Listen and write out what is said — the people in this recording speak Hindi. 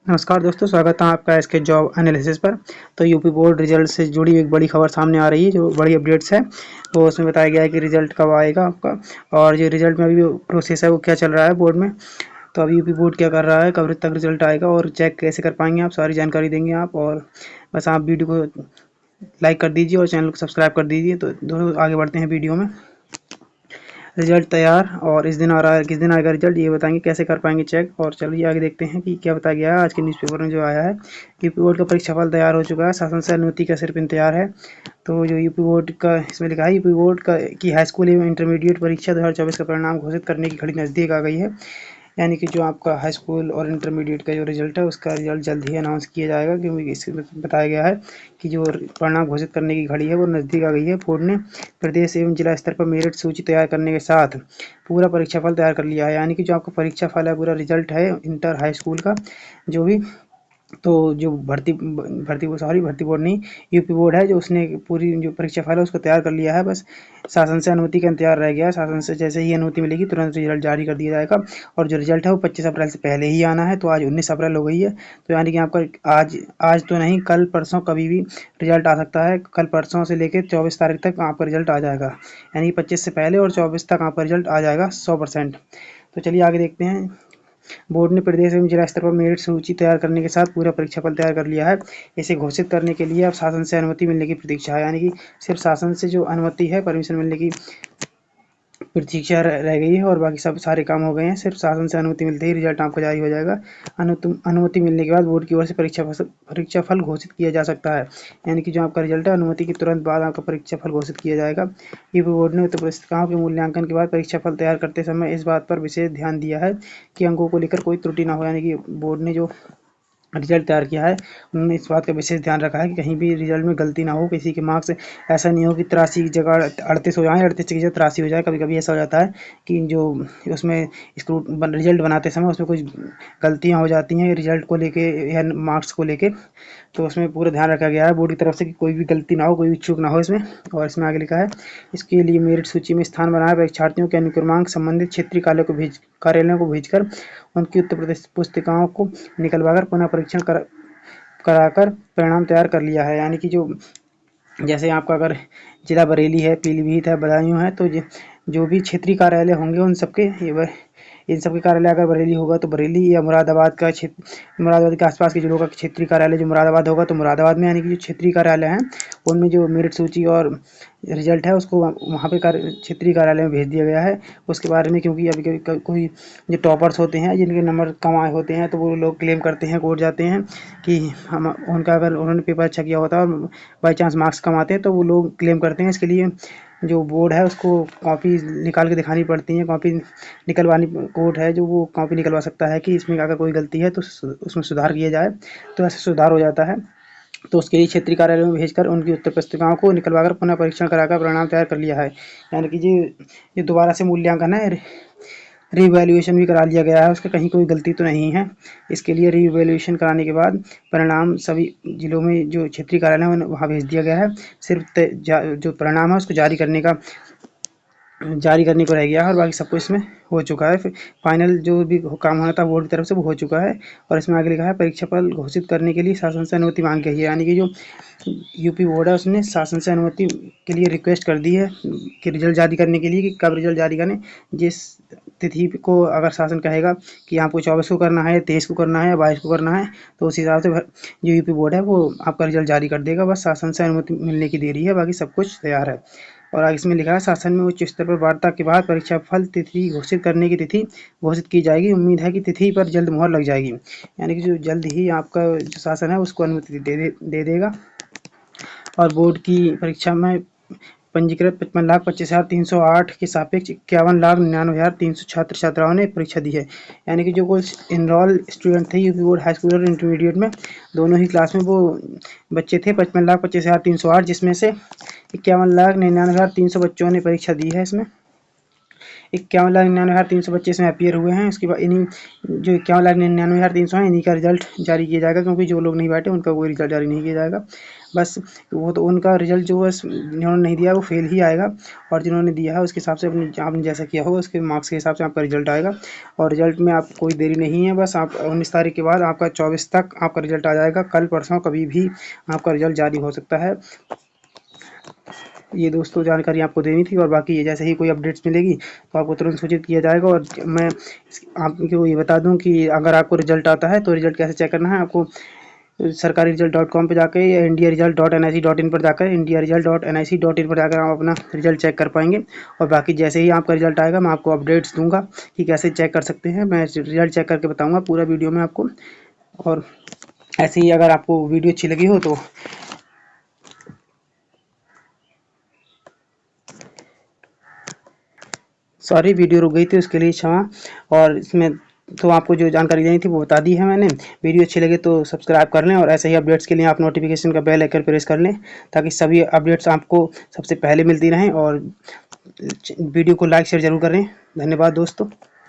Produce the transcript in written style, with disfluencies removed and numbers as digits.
नमस्कार दोस्तों, स्वागत है आपका इसके जॉब एनालिसिस पर। तो यूपी बोर्ड रिजल्ट से जुड़ी एक बड़ी खबर सामने आ रही है, जो बड़ी अपडेट्स है। तो उसमें बताया गया है कि रिजल्ट कब आएगा आपका, और जो रिजल्ट में अभी प्रोसेस है वो क्या चल रहा है बोर्ड में। तो अभी यूपी बोर्ड क्या कर रहा है, कब तक रिजल्ट आएगा और चेक कैसे कर पाएंगे आप, सारी जानकारी देंगे आप। और बस आप वीडियो को लाइक कर दीजिए और चैनल को सब्सक्राइब कर दीजिए। तो दोनों आगे बढ़ते हैं वीडियो में। रिजल्ट तैयार, और इस दिन आ रहा है, किस दिन आएगा रिजल्ट ये बताएंगे, कैसे कर पाएंगे चेक। और चलिए आगे देखते हैं कि क्या बताया गया है आज के न्यूज़पेपर में जो आया है। यूपी बोर्ड का परीक्षाफल तैयार हो चुका है, शासन से अनुमति का सिर्फ इंतजार है। तो जो यूपी बोर्ड का इसमें लिखा है, यूपी बोर्ड का की हाई स्कूल एवं इंटरमीडिएट परीक्षा 2024 का परिणाम घोषित करने की घड़ी नज़दीक आ गई है। यानी कि जो आपका हाई स्कूल और इंटरमीडिएट का जो रिजल्ट है उसका रिजल्ट जल्द ही अनाउंस किया जाएगा, क्योंकि इसमें बताया गया है कि जो परिणाम घोषित करने की घड़ी है वो नज़दीक आ गई है। बोर्ड ने प्रदेश एवं जिला स्तर पर मेरिट सूची तैयार करने के साथ पूरा परीक्षाफल तैयार कर लिया है। यानी कि जो आपका परीक्षाफल है, पूरा रिजल्ट है इंटर हाई स्कूल का जो भी। तो जो भर्ती बोर्ड नहीं, यूपी बोर्ड है, जो उसने पूरी जो परीक्षा फाइल है उसको तैयार कर लिया है। बस शासन से अनुमति का इंतजार रह गया है। शासन से जैसे ही अनुमति मिलेगी तुरंत रिजल्ट जारी कर दिया जाएगा। और जो रिजल्ट है वो 25 अप्रैल से पहले ही आना है। तो आज 19 अप्रैल हो गई है, तो यानी कि आपका आज आज तो नहीं, कल परसों कभी भी रिजल्ट आ सकता है। कल परसों से लेकर 24 तारीख तक आपका रिजल्ट आ जाएगा, यानी 25 से पहले और 24 तक आपका रिजल्ट आ जाएगा 100%। तो चलिए आगे देखते हैं। बोर्ड ने प्रदेश एवं जिला स्तर पर मेरिट सूची तैयार करने के साथ पूरा परीक्षाफल तैयार कर लिया है। इसे घोषित करने के लिए अब शासन से अनुमति मिलने की प्रतीक्षा है। यानी कि सिर्फ शासन से जो अनुमति है, परमिशन मिलने की प्रतीक्षा रह गई है, और बाकी सब सारे काम हो गए हैं। सिर्फ शासन से अनुमति मिलते ही रिजल्ट आपका जारी हो जाएगा। अनुमति मिलने के बाद बोर्ड की ओर से परीक्षाफल घोषित किया जा सकता है। यानी कि जो आपका रिजल्ट है, अनुमति के तुरंत बाद आपका परीक्षाफल घोषित किया जाएगा। यूपी बोर्ड ने उत्तर पुस्तिकाओं के मूल्यांकन के बाद परीक्षाफल तैयार करते समय इस बात पर विशेष ध्यान दिया है कि अंकों को लेकर कोई त्रुटि न हो। यानी कि बोर्ड ने जो रिजल्ट तैयार किया है, उन्होंने इस बात का विशेष ध्यान रखा है कि कहीं भी रिजल्ट में गलती ना हो, किसी के मार्क्स ऐसा नहीं हो कि 83 की जगह 38 हो जाए, 38 की जगह 83 हो जाए। कभी कभी ऐसा हो जाता है कि जो उसमें रिजल्ट बनाते समय उसमें कुछ गलतियां हो जाती हैं रिजल्ट को लेके या मार्क्स को लेके। तो उसमें पूरा ध्यान रखा गया है बोर्ड की तरफ से कि कोई भी गलती ना हो, कोई भी चूक ना हो इसमें। और इसमें आगे लिखा है, इसके लिए मेरिट सूची में स्थान बनाए परीक्षार्थियों के अनुक्रमांक संबंधित क्षेत्रीय कार्यालयों को भेजकर उनकी उत्तर प्रदेश पुस्तिकाओं को निकलवाकर पुनः परीक्षण कराकर परिणाम तैयार कर लिया है। यानी कि जो जैसे आपका अगर जिला बरेली है, पीलीभीत है, बदायूं है, तो जो भी क्षेत्रीय कार्यालय होंगे उन सबके इन सबके कार्यालय अगर बरेली होगा तो बरेली, या मुरादाबाद का क्षेत्र, मुरादाबाद के आसपास के जिलों का क्षेत्रीय कार्यालय जो मुरादाबाद होगा तो मुरादाबाद में। यानी कि जो क्षेत्रीय कार्यालय हैं उनमें जो मेरिट सूची और रिजल्ट है उसको वहाँ पे क्षेत्रीय कार्यालय में भेज दिया गया है। उसके बारे में, क्योंकि अभी कभी कोई जो टॉपर्स होते हैं जिनके नंबर कम आए होते हैं, तो वो लोग क्लेम करते हैं, कोर्ट जाते हैं कि हम उनका अगर उन्होंने पेपर अच्छा किया होता है और बाई चांस मार्क्स कम आते हैं, तो वो लोग क्लेम करते हैं। इसके लिए जो बोर्ड है उसको कॉपी निकाल के दिखानी पड़ती है, कॉपी निकलवानी, कोर्ट है जो वो कॉपी निकलवा सकता है कि इसमें अगर कोई गलती है तो उसमें सुधार किया जाए। तो ऐसे सुधार हो जाता है। तो उसके लिए क्षेत्रीय कार्यालय में भेजकर उनकी उत्तर पुस्तिकाओं को निकलवाकर पुनः परीक्षण कराकर परिणाम तैयार कर लिया है। यानी कि ये दोबारा से मूल्यांकन है, रीवैल्यूएशन भी करा लिया गया है उसका, कहीं कोई गलती तो नहीं है। इसके लिए रीवैल्यूएशन कराने के बाद परिणाम सभी जिलों में जो क्षेत्रीय कार्यालय है वहाँ भेज दिया गया है। सिर्फ जो परिणाम है उसको जारी करने को रह गया है, और बाकी सब कुछ इसमें हो चुका है। फाइनल जो भी काम होना था बोर्ड की तरफ से वो हो चुका है। और इसमें आगे लिखा है, परीक्षाफल घोषित करने के लिए शासन से अनुमति मांग गई है। यानी कि जो यूपी बोर्ड है उसने शासन से अनुमति के लिए रिक्वेस्ट कर दी है कि रिजल्ट जारी करने के लिए, कि कब रिजल्ट जारी करें। जिस तिथि को अगर शासन कहेगा कि आपको 24 को करना है, 23 को करना है या 22 को करना है, तो उस हिसाब से जो यूपी बोर्ड है वो आपका रिजल्ट जारी कर देगा। बस शासन से अनुमति मिलने की देरी है, बाकी सब कुछ तैयार है। और आगे इसमें लिखा है, शासन में उच्च स्तर पर वार्ता के बाद परीक्षा फल तिथि घोषित करने की तिथि घोषित की जाएगी। उम्मीद है कि तिथि पर जल्द मुहर लग जाएगी। यानी कि जो जल्द ही आपका जो शासन है उसको अनुमति दे देगा। और बोर्ड की परीक्षा में पंजीकृत 55,25,308 के सापेक्ष 51,99,300 छात्र छात्राओं ने परीक्षा दी है। यानी कि जो कुछ इनरोल स्टूडेंट थे यूपी बोर्ड हाई स्कूल और इंटरमीडिएट में दोनों ही क्लास में, वो बच्चे थे 55,25,308, जिसमें से 51,99,300 बच्चों ने परीक्षा दी है इसमें। 51,99,300 बच्चे इसमें अपीयर हुए हैं। उसके बाद इन्हीं जो 51,99,300 हैं, इन्हीं का रिजल्ट जारी किया जाएगा, क्योंकि जो लोग नहीं बैठे उनका कोई रिजल्ट जारी नहीं किया जाएगा। बस वो तो उनका रिजल्ट जो है जिन्होंने नहीं दिया वो फेल ही आएगा, और जिन्होंने दिया है उसके हिसाब से आपने जैसा किया होगा उसके मार्क्स के हिसाब से आपका रिजल्ट आएगा। और रिजल्ट में आप कोई देरी नहीं है, बस आप 19 तारीख के बाद आपका 24 तक आपका रिजल्ट आ जाएगा। कल परसों कभी भी आपका रिजल्ट जारी हो सकता है। ये दोस्तों जानकारी आपको देनी थी, और बाकी ये जैसे ही कोई अपडेट्स मिलेगी तो आपको तुरंत सूचित किया जाएगा। और मैं आपको ये बता दूं कि अगर आपको रिजल्ट आता है तो रिजल्ट कैसे चेक करना है, आपको सरकारी रिजल्ट.com पे जाकर या indiaresult.nic.in पर जाकर indiaresult.nic.in पर जाकर आप अपना रिजल्ट चेक कर पाएंगे। और बाकी जैसे ही आपका रिजल्ट आएगा मैं आपको अपडेट्स दूंगा कि कैसे चेक कर सकते हैं। मैं रिजल्ट चेक करके बताऊंगा पूरा वीडियो में आपको। और ऐसे ही अगर आपको वीडियो अच्छी लगी हो तो सॉरी, वीडियो रुक गई थी उसके लिए क्षमा। और इसमें तो आपको जो जानकारी देनी थी वो बता दी है मैंने। वीडियो अच्छी लगे तो सब्सक्राइब कर लें, और ऐसे ही अपडेट्स के लिए आप नोटिफिकेशन का बेल आइकन प्रेस कर लें, ताकि सभी अपडेट्स आपको सबसे पहले मिलती रहें। और वीडियो को लाइक शेयर ज़रूर करें। धन्यवाद दोस्तों।